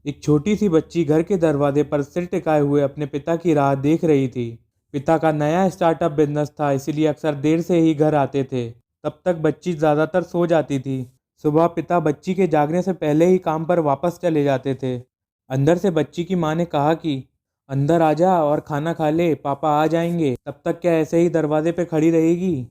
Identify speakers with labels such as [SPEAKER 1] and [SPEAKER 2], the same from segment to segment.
[SPEAKER 1] एक छोटी सी बच्ची घर के दरवाजे पर सिर टिकाए हुए अपने पिता की राह देख रही थी। पिता का नया स्टार्टअप बिजनेस था, इसीलिए अक्सर देर से ही घर आते थे। तब तक बच्ची ज़्यादातर सो जाती थी। सुबह पिता बच्ची के जागने से पहले ही काम पर वापस चले जाते थे। अंदर से बच्ची की माँ ने कहा कि अंदर आ जा और खाना खा ले, पापा आ जाएंगे। तब तक क्या ऐसे ही दरवाजे पे खड़ी रहेगी?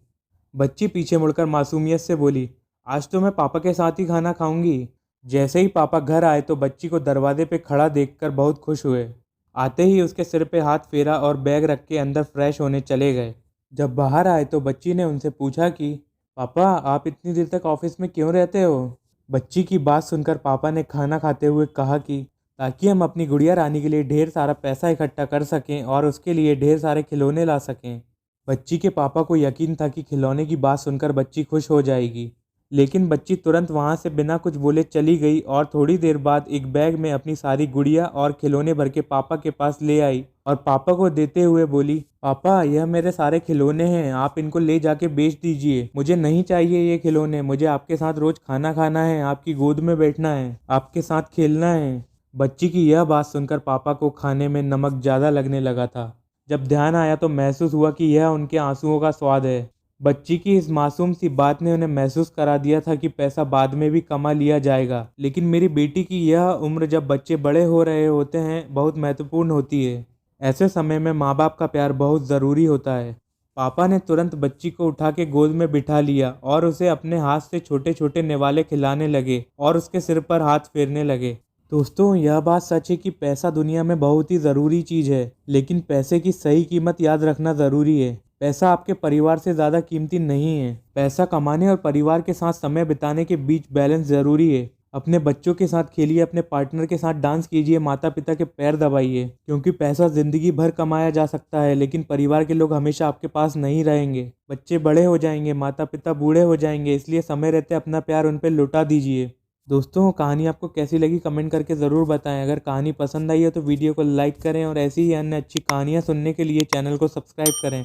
[SPEAKER 1] बच्ची पीछे मुड़कर मासूमियत से बोली, आज तो मैं पापा के साथ ही खाना खाऊंगी। जैसे ही पापा घर आए तो बच्ची को दरवाजे पे खड़ा देखकर बहुत खुश हुए। आते ही उसके सिर पे हाथ फेरा और बैग रख के अंदर फ्रेश होने चले गए। जब बाहर आए तो बच्ची ने उनसे पूछा कि पापा, आप इतनी देर तक ऑफिस में क्यों रहते हो? बच्ची की बात सुनकर पापा ने खाना खाते हुए कहा कि ताकि हम अपनी गुड़िया रानी के लिए ढेर सारा पैसा इकट्ठा कर सकें और उसके लिए ढेर सारे खिलौने ला सकें। बच्ची के पापा को यकीन था कि खिलौने की बात सुनकर बच्ची खुश हो जाएगी, लेकिन बच्ची तुरंत वहां से बिना कुछ बोले चली गई और थोड़ी देर बाद एक बैग में अपनी सारी गुड़िया और खिलौने भर के पापा के पास ले आई और पापा को देते हुए बोली, पापा, यह मेरे सारे खिलौने हैं, आप इनको ले जाके बेच दीजिए। मुझे नहीं चाहिए ये खिलौने, मुझे आपके साथ रोज खाना खाना है, आपकी गोद में बैठना है, आपके साथ खेलना है। बच्ची की यह बात सुनकर पापा को खाने में नमक ज़्यादा लगने लगा था। जब ध्यान आया तो महसूस हुआ कि यह उनके आंसुओं का स्वाद है। बच्ची की इस मासूम सी बात ने उन्हें महसूस करा दिया था कि पैसा बाद में भी कमा लिया जाएगा, लेकिन मेरी बेटी की यह उम्र जब बच्चे बड़े हो रहे होते हैं बहुत महत्वपूर्ण होती है। ऐसे समय में माँ बाप का प्यार बहुत ज़रूरी होता है। पापा ने तुरंत बच्ची को उठा के गोद में बिठा लिया और उसे अपने हाथ से छोटे छोटे निवाले खिलाने लगे और उसके सिर पर हाथ फेरने लगे। दोस्तों, यह बात सच है कि पैसा दुनिया में बहुत ही ज़रूरी चीज़ है, लेकिन पैसे की सही कीमत याद रखना ज़रूरी है। पैसा आपके परिवार से ज़्यादा कीमती नहीं है। पैसा कमाने और परिवार के साथ समय बिताने के बीच बैलेंस ज़रूरी है। अपने बच्चों के साथ खेलिए, अपने पार्टनर के साथ डांस कीजिए, माता पिता के पैर दबाइए, क्योंकि पैसा ज़िंदगी भर कमाया जा सकता है, लेकिन परिवार के लोग हमेशा आपके पास नहीं रहेंगे। बच्चे बड़े हो जाएंगे, माता पिता बूढ़े हो जाएंगे, इसलिए समय रहते अपना प्यार उन पर लुटा दीजिए। दोस्तों, कहानी आपको कैसी लगी कमेंट करके ज़रूर बताएं। अगर कहानी पसंद आई हो तो वीडियो को लाइक करें और ऐसी ही अन्य अच्छी कहानियाँ सुनने के लिए चैनल को सब्सक्राइब करें।